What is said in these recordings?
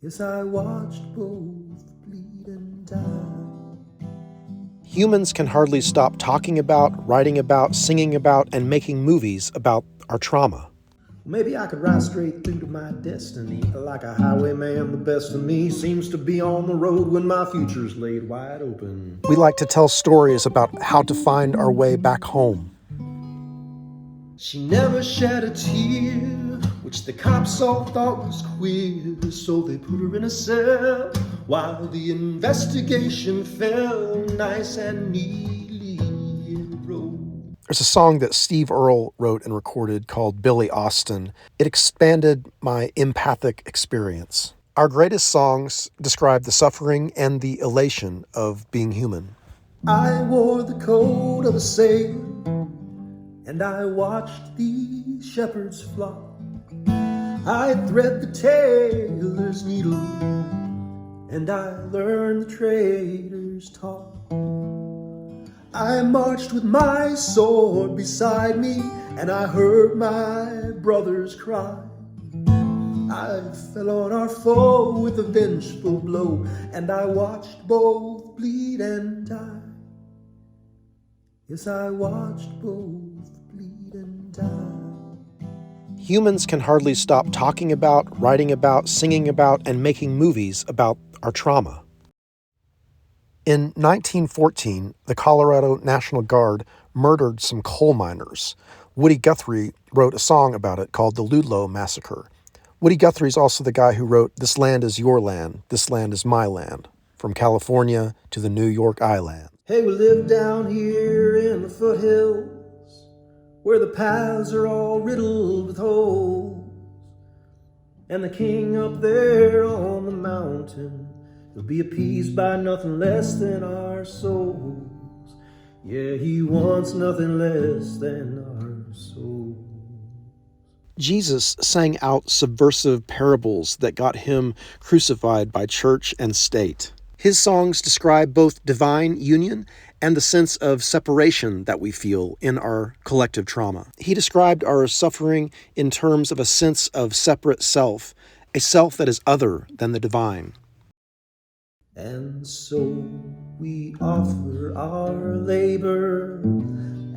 Yes, I watched both bleed and die. Humans can hardly stop talking about, writing about, singing about, and making movies about our trauma. Maybe I could ride straight through to my destiny. Like a highwayman, the best of me seems to be on the road when my future's laid wide open. We like to tell stories about how to find our way back home. She never shed a tear, which the cops all thought was queer, so they put her in a cell while the investigation fell nice and neatly in a row. There's a song that Steve Earle wrote and recorded called Billy Austin. It expanded my empathic experience. Our greatest songs describe the suffering and the elation of being human. I wore the coat of a sailor, and I watched the shepherd's flock. I thread the tailor's needle, and I learned the trader's talk. I marched with my sword beside me, and I heard my brothers cry. I fell on our foe with a vengeful blow, and I watched both bleed and die. Yes, I watched both bleed and die. Humans can hardly stop talking about, writing about, singing about, and making movies about our trauma. In 1914, the Colorado National Guard murdered some coal miners. Woody Guthrie wrote a song about it called the Ludlow Massacre. Woody Guthrie is also the guy who wrote This Land is Your Land, This Land is My Land, from California to the New York Island. Hey, we live down here in the foothills, where the paths are all riddled with holes. And the king up there on the mountain, he'll be appeased by nothing less than our souls. Yeah, he wants nothing less than our souls. Jesus sang out subversive parables that got him crucified by church and state. His songs describe both divine union and the sense of separation that we feel in our collective trauma. He described our suffering in terms of a sense of separate self, a self that is other than the divine. And so we offer our labor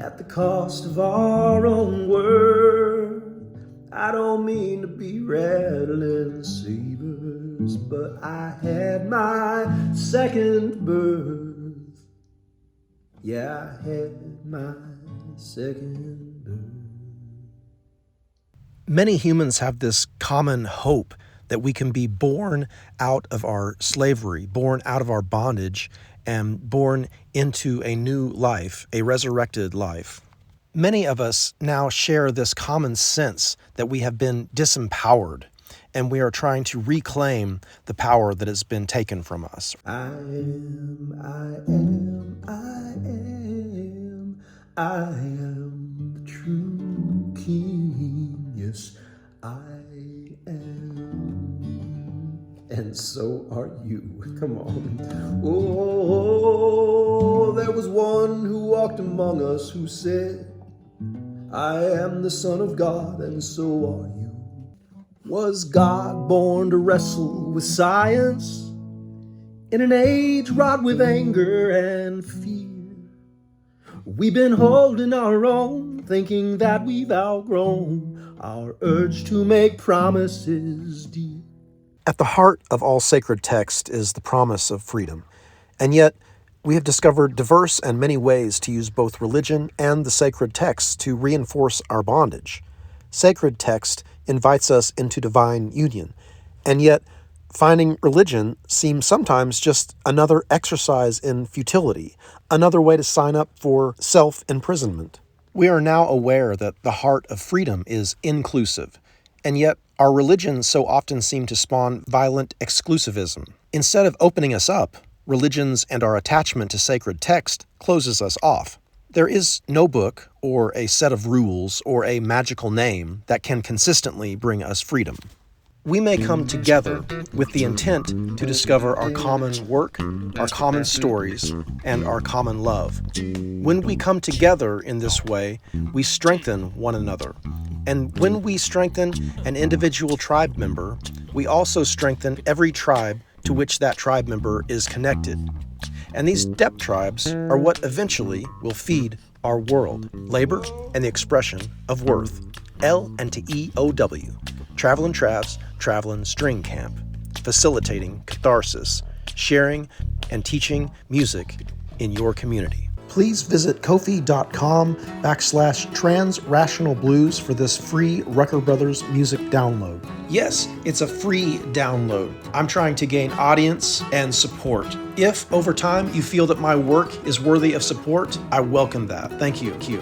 at the cost of our own worth. I don't mean to be rattling sabers, but I had my second birth. Yeah, I had my second birth. Many humans have this common hope that we can be born out of our slavery, born out of our bondage, and born into a new life, a resurrected life. Many of us now share this common sense that we have been disempowered, and we are trying to reclaim the power that has been taken from us. I am the true king. Yes, I am. And so are you. Come on. Oh, there was one who walked among us who said, I am the Son of God, and so are you. Was God born to wrestle with science in an age wrought with anger and fear? We've been holding our own, thinking that we've outgrown our urge to make promises dear. At the heart of all sacred text is the promise of freedom, and yet we have discovered diverse and many ways to use both religion and the sacred text to reinforce our bondage. Sacred text invites us into divine union, and yet finding religion seems sometimes just another exercise in futility, another way to sign up for self-imprisonment. We are now aware that the heart of freedom is inclusive, and yet our religions so often seem to spawn violent exclusivism. Instead of opening us up, religions and our attachment to sacred text closes us off. There is no book or a set of rules or a magical name that can consistently bring us freedom. We may come together with the intent to discover our common work, our common stories, and our common love. When we come together in this way, we strengthen one another. And when we strengthen an individual tribe member, we also strengthen every tribe to which that tribe member is connected. And these depth tribes are what eventually will feed our world, labor, and the expression of worth. L&TEOW, Travelin' Trav's Travelin' String Camp, facilitating catharsis, sharing, and teaching music in your community. Please visit kofi.com/transrationalblues for this free Rucker Brothers music download. Yes, it's a free download. I'm trying to gain audience and support. If over time you feel that my work is worthy of support, I welcome that. Thank you.